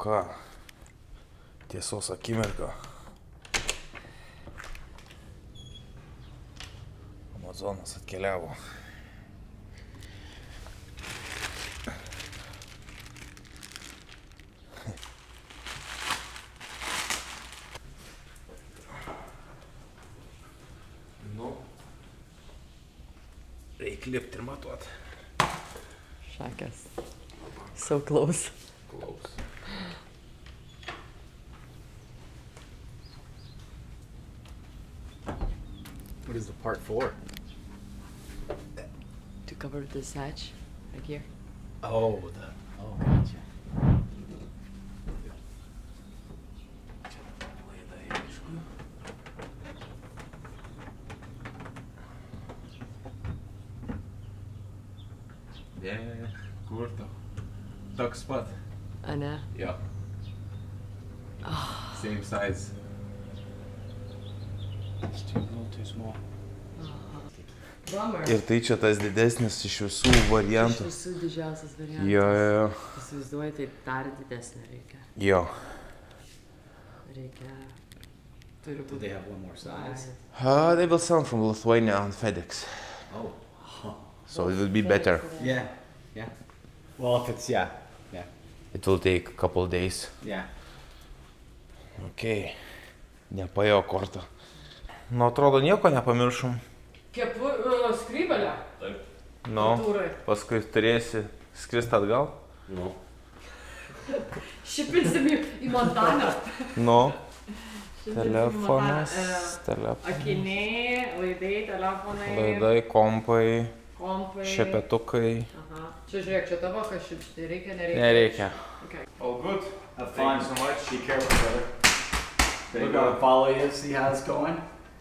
ką, tiesos akimirka. Amazonas atkeliavo. Nu, reikia lipti ir matuot. Šakės. So close. Close. What is the part for? To cover this hatch right here. Oh, gotcha. Yeah, kur tau? Toks pat. Ane? Jo. Same size. It's too little, too small. Bummer. Ir tai čia tas didesnis iš visų variantų. Iš visų didžiausias variantas. Jo. Įsivaizduoju, tai dar didesnė reikia. Jo. Reikia. Turi Do būti. they have one more size? They will send from Lithuania on FedEx. Oh. So it will be better. Yeah. Well, if it's, yeah. It will take a couple days. Okay. Nepaėjo kortą. Nu, atrodo, nieko nepamiršom. Skrybelę? Taip. Paskui turėsi skristi atgal. Šipinsim į Montaną. Telefonas. Akiniai, laidai, telefonai. Laidai, kompai, Kompai. šepetukai. Aha. Čia žiūrėk, čia tavo kažkaip reikia, nereikia. Nereikia. Okay. All good. Have Thank fun. you so much. Be careful, brother. Thank We're you. gonna follow you, see how it's going.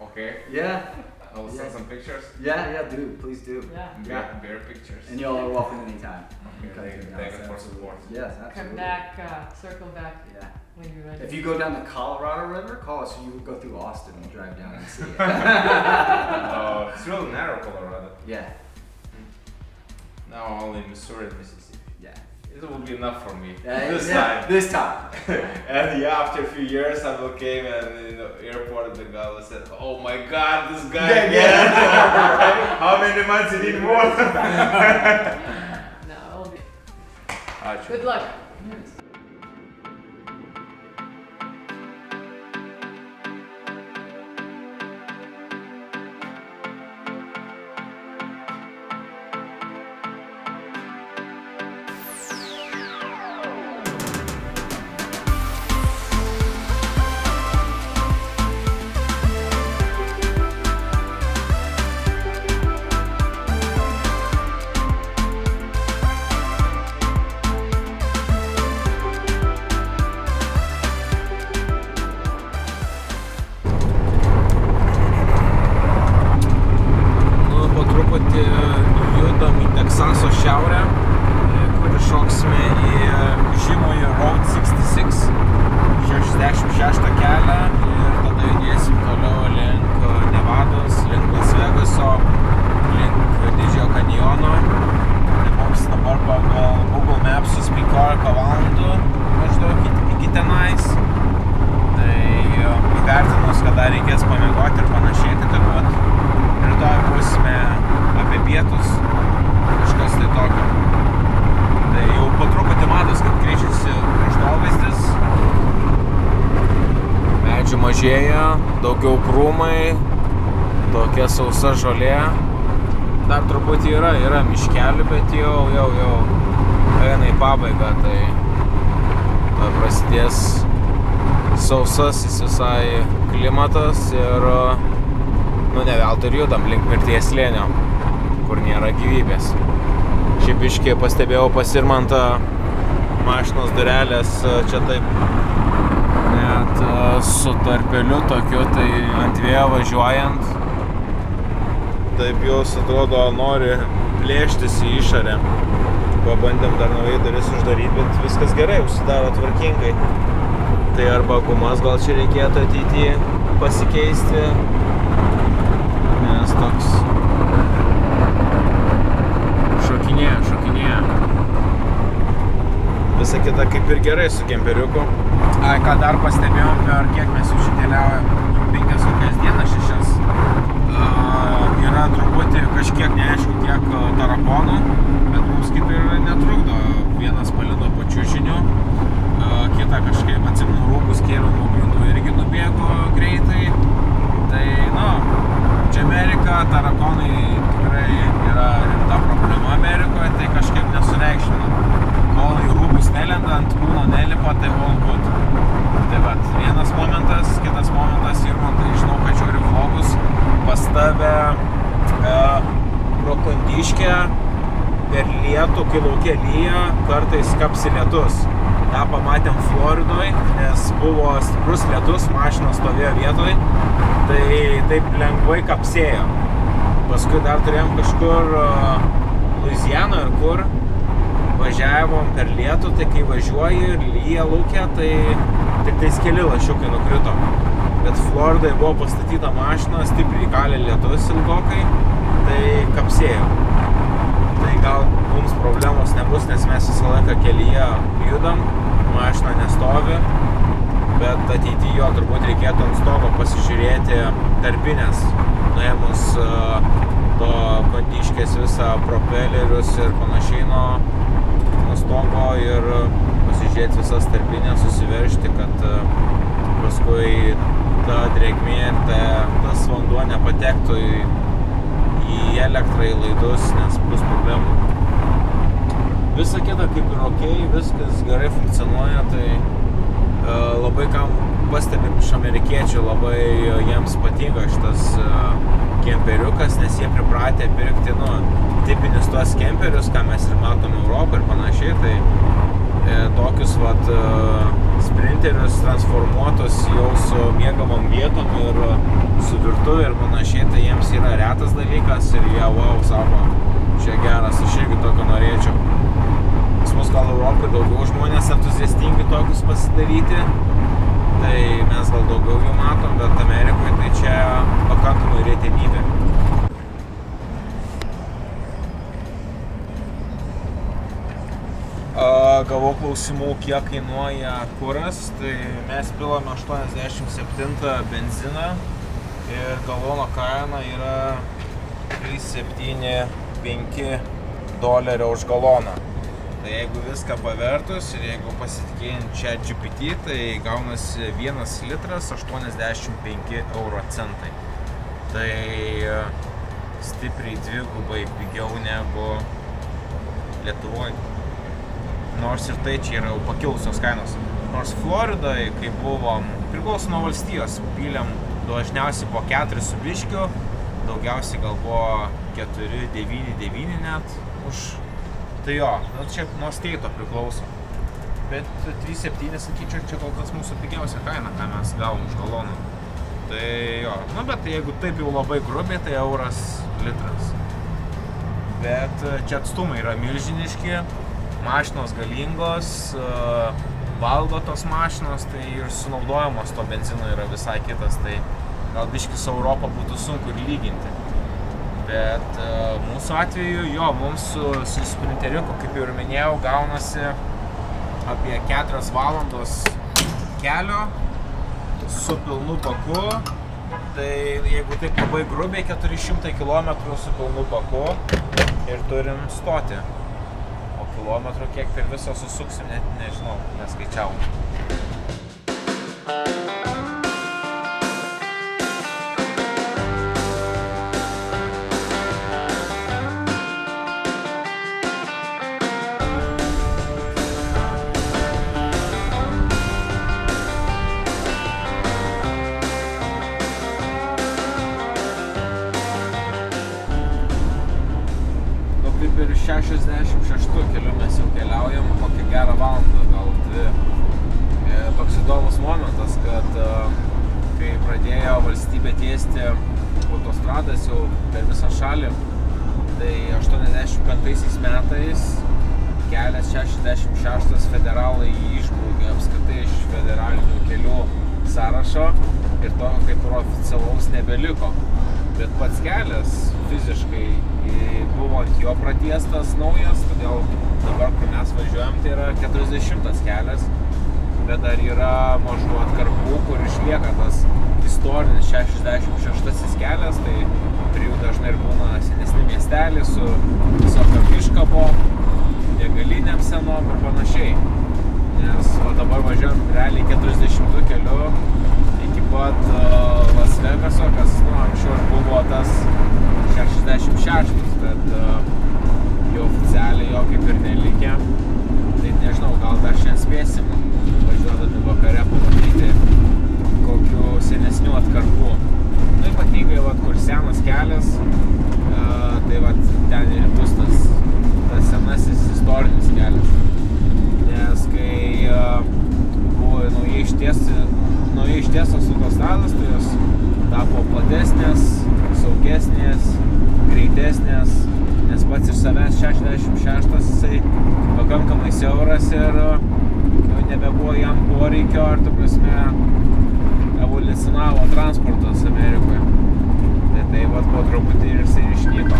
Okay. Yeah. I will send some pictures. Yeah, do. Please do. Yeah. Bear pictures. And y'all are welcome anytime. Okay, thank you for support. Yes, Come absolutely. back, circle back Yeah. when you're ready. If you go down the Colorado River, call us. You would go through Austin and drive down and see it. Oh, it's really narrow, Colorado. Yeah. Now only Missouri and Mississippi. Yeah. It will be enough for me This time. And yeah, after a few years, I came and in the airport, the guy said, "Oh my God, this guy again! How many months he did more?" No, it'll be. Ačiū. Good luck. Judam į Teksaso šiaurę, kur šoksime į žymųjį Route 66 kelią ir tada judėsim toliau link Nevados, link Las Vegaso, link Didžiojo kanjono. Mums dabar pagal Google Maps'us 15 valandų maždaug iki tenais. Tai įvertinus, kad dar reikės pamiegoti ir panašiai, tai turbūt rytoj būsime apie pietus, kažkas tai tokio. Tai jau po truputį matos, kad keičiasi kraštovaizdis. Medžių mažėja, daugiau krūmai, tokia sausa žolė. Dar truputį yra miškelių, bet jau eina į pabaigą, tai prasidės sausasis visai klimatas ir ne veltui ir judam link mirties slėnio, kur nėra gyvybės. Šiaip biškį pastebėjau pasirmantą mašinos durelės čia taip net su tarpeliu tokiu, tai ant vėjo važiuojant taip jos atrodo nori plėštis į išorę. Pabandėm dar naujai duris uždaryti, bet viskas gerai, užsidaro tvarkingai. Tai arba gumas gal čia reikėtų ateityje pasikeisti, nes toks šokinėja. Visą visa kita kaip ir gerai su kemperiuku. Ką dar pastebėjom, per kiek mes jau šitėliaujam, 5 dienas, 6. Yra truputį kažkiek neaišku kiek tarakonų, bet mums kaip ir netrukdo. Vienas palindo po čiužiniu, kitą kažkaip atsimenu rūbus kėliau nuo grindų irgi nubėgo greitai. Tai, čia Amerika, tarakonai tikrai yra rimta problema Amerikoje, tai kažkaip nesureikšmina. Kol į rūbus nelenda, ant kūno nelipa, tai all good. Tai vat, vienas momentas, kitas momentas, Irmantai, žinau, kad žiūri vlogus, pas tave pro Kondiškę per lietų, kai lauke lyja, kartais kapsi lietus. tą pamatėm Floridoj, nes buvo stiprus lietus, mašina stovėjo vietoj, tai taip lengvai kapsėjo. Paskui dar turėjom kažkur Luizianoje ir kur važiavom per lietų, tai kai važiuoji ir lyja lauke, tai tik tais keli lašiukai nukrito. Bet Floridoj buvo pastatyta mašina, stipriai kalė lietus ilgokai, tai kapsėjo. Tai gal mums problemos nebus, nes mes visą laiką kelyje judam, mašina nestovi, bet ateityje jo turbūt reikėtų ant stogo pasižiūrėti darbinės, nuėmus to Kondiškės visą propelerius ir panašiai nuo stogo ir pasižiūrėti visas darbinės, susiveržti, kad paskui ta drėgmė ir tas vanduo nepatektų į elektrą, į laidus, nes bus problemų. Visa kita kaip ir okei, viskas gerai funkcionuoja, tai labai kam pastebim iš amerikiečių, labai jiems patinka šitas kemperiukas, nes jie pripratę pirkti, tipinius tuos kemperius, ką mes ir matom Europą ir panašiai, tai tokius sprinterius transformuotus jau su miegamom vietom ir su virtuvė ir panašiai, tai jiems yra retas dalykas ir jie, sako, čia geras, aš irgi tokio norėčiau. Pas mus gal Europoje daugiau žmonės entuziastingi tokius pasidaryti, tai mes gal daugiau jų matom, bet Amerikoje tai čia pakankamai retenybė. Gavau klausimų, kiek kainuoja kuras, tai mes pilame 87 benziną ir galono kaina yra $3.75 už galoną. Tai jeigu viską pavertus ir jeigu pasitikėjant ChatGPT, tai gaunasi 1 litras 85 euro centai. Tai stipriai dvigubai pigiau negu Lietuvoje. Nors ir tai čia yra jau pakilusios kainos. Nors Floridoje, kai buvom, priklauso nuo valstijos, pylėm dažniausiai po 4 su biškiu, daugiausiai gal buvo 4,99 net už. Tai jo, čia nuo steito priklauso. Bet 3,7 sakyčiau, čia kol kas mūsų pigiausia kaina, ką mes gavom už galoną. Tai jo, bet jeigu taip jau labai grubiai, tai euras litras. Bet čia atstumai yra milžiniški. Mašinos galingos, valdo tos mašinos, tai ir sunaudojimas to benzino yra visai kitas, tai gal biškį su Europą būtų sunku ir lyginti. Bet mūsų atveju, jo, mums su sprinteriuku, kaip jau ir minėjau, gaunasi apie 4 valandos kelio su pilnu baku, tai jeigu taip labai grubiai 400 km su pilnu baku ir turim stoti. Kilometrų kiek per visą susuksim, net nežinau, neskaičiavom. Kaip ir 66 keliu mes jau keliaujam, kokią gerą valandą, gal 2. Toks įdomus momentas, kad kai pradėjo valstybė tiesti autostradas jau per visą šalį, tai 85 metais kelias 66 federalai jį išbraukė apskritai iš federalinių kelių sąrašo ir to kaip ir oficialaus nebeliko. Bet pats kelias fiziškai buvo ant jo pratiestas naujas, todėl dabar, kur mes važiuojame, važiuojam, tai yra 40 kelias, bet dar yra mažų atkarpų, kur išlieka tas istorinis 66 kelias, tai prie jų dažnai ir būna senesni miestelį su visokiam iškabom, degalinėm senom ir panašiai. Nes dabar važiuojam realiai 42 keliu iki pat Las Vegaso, kas anksčiau buvo tas 66, bet jau oficialiai jo kaip ir nelikė. Tai nežinau, gal dar šiandien spėsim važiuodami vakare pamatyti kokių senesnių atkarpų. Nu, ypatingai, kur senas kelias, tai ten ir bus tas senasis istorinis kelias. Nes kai buvo naujai ištiestos autostrados, tai jos tapo platesnės, saugesnės, greitesnės, nes pats iš savęs 66 jisai pakankamai siauras ir nebebuvo jam poreikio, ar ta prasme evoliucionavo transportas Amerikoje. Tai po truputį ir jisai išnyko.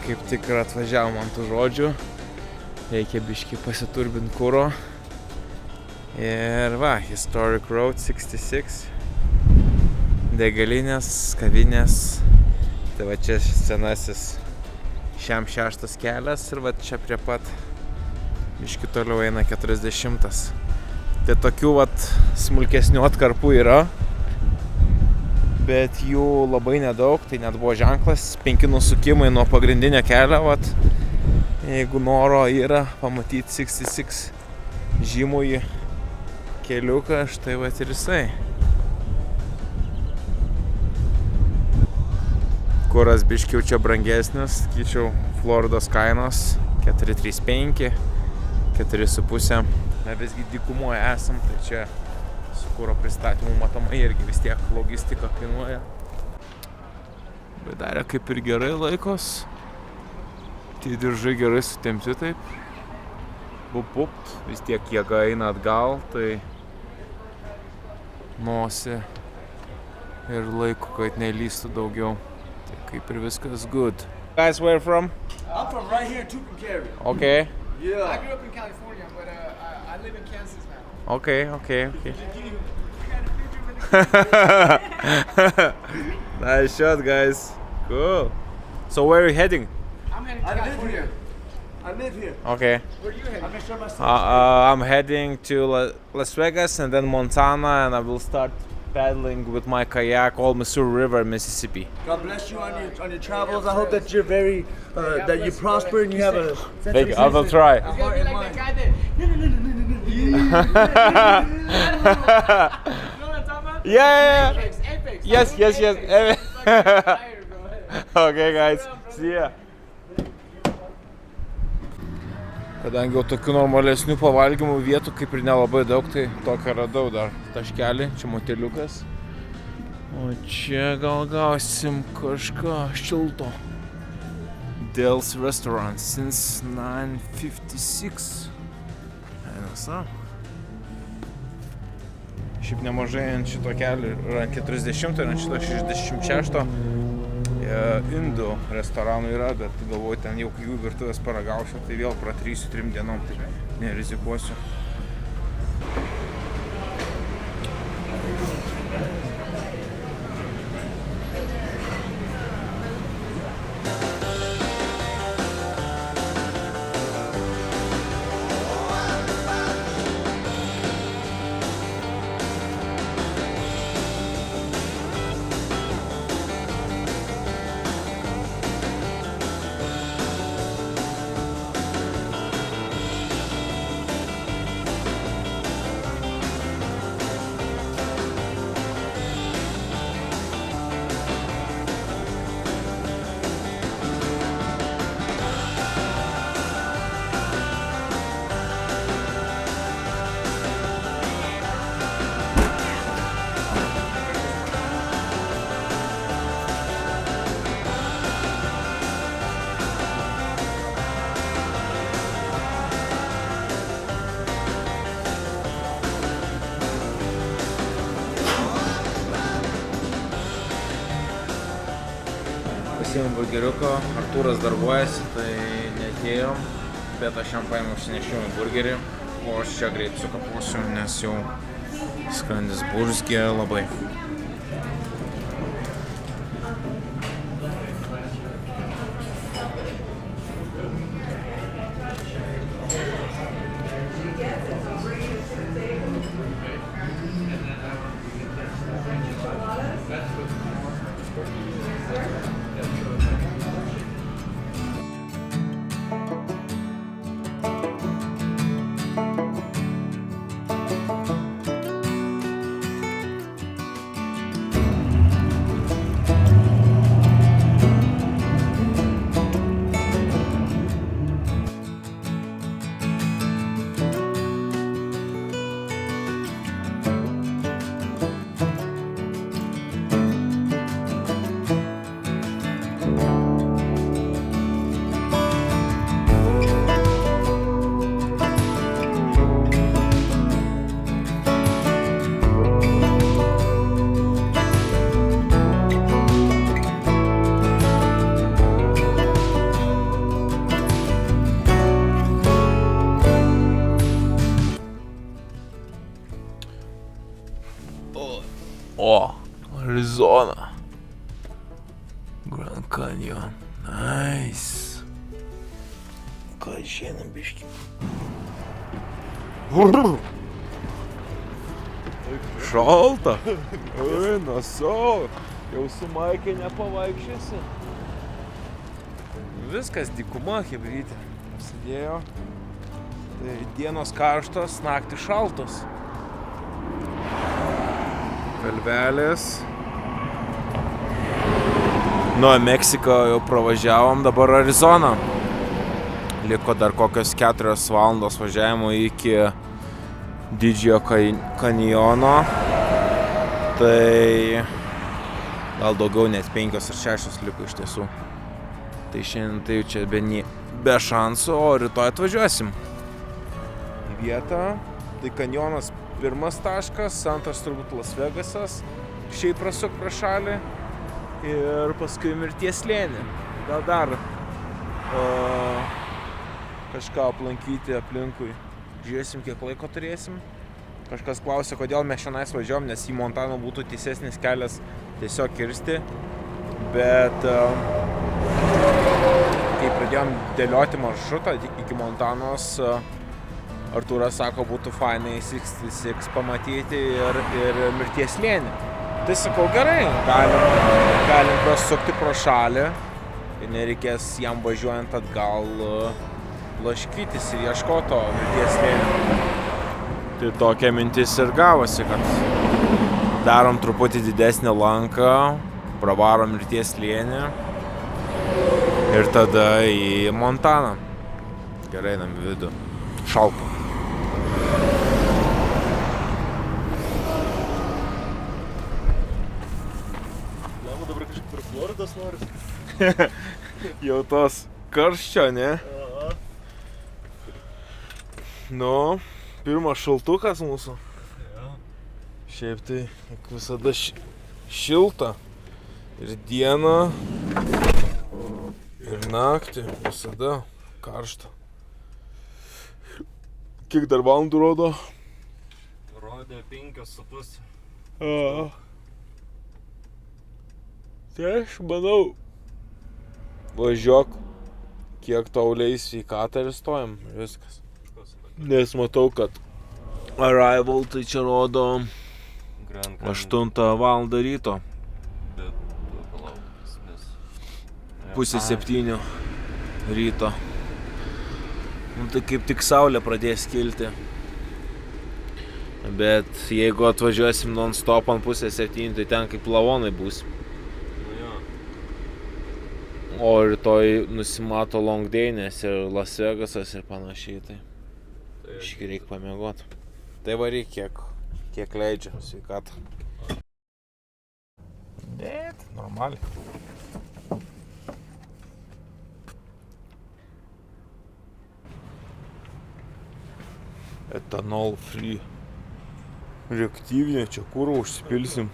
Kaip tik ir atvažiavom ant tų žodžių, reikia biškį pasiturbinti kuro. Ir Historic Road 66, degalinės, kavinės, tai čia senasis šiam 6 kelias ir čia prie pat biškį toliau eina 40. Tai tokių smulkesnių atkarpų yra, bet jų labai nedaug, tai net buvo ženklas 5 nusukimai nuo pagrindinio kelio, jeigu noro yra pamatyti 66 žymųjį keliuką, štai ir jisai. Kuras biškiau čia brangesnis, sakyčiau, Floridos kainos 4,35, 4,5. Mes visgi dykumoje esam, tai čia su kuro pristatymu matomai irgi vis tiek logistika kainuoja. Bet darė kaip ir gerai laikos. Tie diržai gerai sutempti taip. Pupt, vis tiek jėga eina atgal, tai nosį ir laiko, kad nelystų daugiau. Tai kaip ir viskas good. Guys, where from? I'm from right here in Tucumcari. Okay. Yeah. I grew up in California, but I live in Kansas now. Okay. Nice shot, guys. Cool. So where are you heading? I'm heading to California. I live here. Okay. Where are you heading? I'm gonna show myself. I'm heading to Las Vegas and then Montana, and I will start paddling with my kayak all Missouri River, Mississippi. God bless you on your travels. I hope that you're very that you prosper and you have a. Thank you. I will try. He's gonna be like that guy that. You know what I'm talking about? Yeah. Apex. Yes. Tired, bro. Okay, guys. See ya. Kadangi jau tokių normalesnių pavalgymų vietų kaip ir nelabai daug, tai tokią radau dar taškelį, čia moteliukas. O čia gal gausim kažką šilto. Dale's Restaurant since 956. Eina savo. Šiaip nemažai ant šito kelio, ant 40 ir ant šito 66 indų restoranų yra, bet galvoju, ten jau jų virtuvės paragausiu, tai vėl pratrysiu 3 dienom, tai nerizikuosiu. pasiėmėm burgeriuko, Artūras darbuojasi, tai neatėjom, bet aš jam paėmiau užsinešimą burgerį, o aš čia greit sukaposiu, nes jau skrandis burzgė labai. O, Arizona. Grand Canyon. Nice. Ką išeinam biškį? Šalta. Oi, nasau. Jau su Maikė nepavaikščiasi. Viskas dykuma, hebrytė. Prasidėjo. Tai dienos karštos, naktį šaltos. Kalvelės. Nuo Meksiko jau pravažiavom, dabar Arizona. Liko dar kokios 4 valandos važiavimo iki Didžiojo kanjono. Tai gal daugiau, net 5 ar 6 liko iš tiesų. Tai šiandien tai čia be šansų, o rytoj atvažiuosim į vietą. Tai kanjonas pirmas taškas, antras turbūt Las Vegasas, šiaip prasuk pro šalį ir paskui Mirties slėnį. Gal dar kažką aplankyti aplinkui. Žiūrėsim, kiek laiko turėsim. Kažkas klausė, kodėl mes šiandien važiuojam, nes į Montaną būtų tiesesnis kelias tiesiog kirsti. Bet kai pradėjom dėlioti maršrutą iki Montanos, Artūras sako, būtų fainai 66 pamatyti ir Mirties slėnį. Tai sakau, gerai, galim prasukti pro šalį ir nereikės jam važiuojant atgal blaškytis ir ieškoti to Mirties slėnio. Tai tokia mintis ir gavosi, kad darom truputį didesnį lanką, pravarom Mirties slėnį ir tada į Montaną. Gerai, einam į vidų. Šalta. Jau tos karščio, ne? Nu, pirmas šaltukas mūsų. Šiaip tai visada šilta. Ir dieną, ir naktį visada karšta. Kiek dar valandų rodo? Rodė 5,5. Tai aš manau, važiuok, kiek tau leis sveikatą ir stojam, viskas. Nes matau, kad Arrival tai čia rodo 8 valandą ryto. Bet palauk, nes... Pusė 7 ryto. Nu, tai kaip tik saulė pradės kilti. Bet jeigu atvažiuosim non-stop ant pusė 7, tai ten kaip lavonai bus. O rytoj nusimato long day, nes ir Las Vegasas ir panašiai, tai iški reikia pamiegot. Tai varyk, kiek leidžia sveikatą. Bet, normaliai. Etanol free. Reaktyvinė, čia kuro užsipilsim.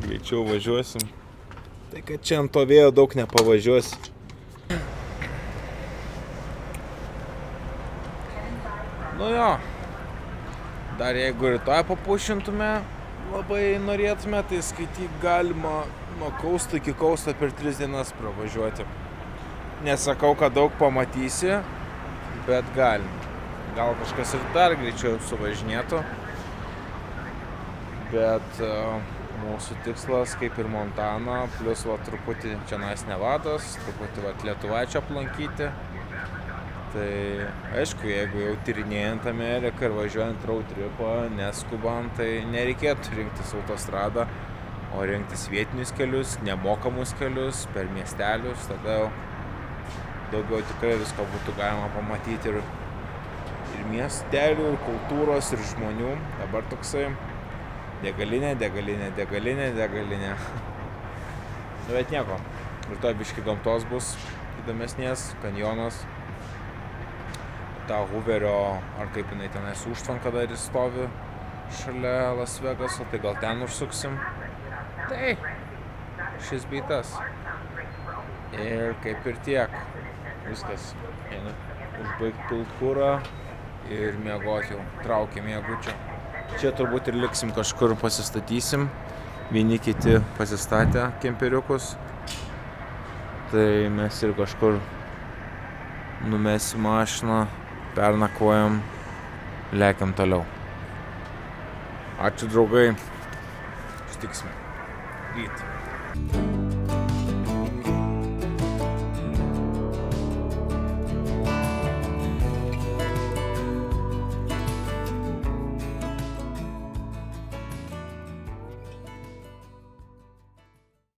Greičiau važiuosim. Tai kad čia ant to vėjo daug nepavažiuosi. Nu jo, dar jeigu rytoj papušintume, labai norėtume, tai skaityk galima nuo Kausto iki Kausto per 3 dienas pravažiuoti. Nesakau, kad daug pamatysi, bet galim. Gal kažkas ir dar greičiau suvažinėtų, bet mūsų tikslas, kaip ir Montana, plus va truputį Čionais Nevados, truputį va Lietuvaičio aplankyti. Tai aišku, jeigu jau tyrinėjant Ameriką ir važiuojant road tripą, neskubant, tai nereikėtų rinktis autostradą, o rinktis vietinius kelius, nemokamus kelius, per miestelius, tada jau daugiau tikrai visko būtų galima pamatyti ir miestelių, ir kultūros, ir žmonių. Dabar toksai degalinė. Bet nieko, rytoj biški gamtos bus įdomesnės, kanjonas, ta Hooverio, ar kaip jinai tenais užtvanka dar stovi šalia Las Vegaso, tai gal ten užsuksim. Tai šis bei tas. Ir kaip ir tiek. Viskas. Einu užbaigti pilt kurą ir miegoti jau. Traukia miegučio. Čia turbūt ir liksim kažkur pasistatysim. Vieni kiti pasistatę kemperiukus. Tai mes ir kažkur numesim mašiną, pernakvojam, lekiam toliau. Ačiū draugai. Sutiksim. Ryt.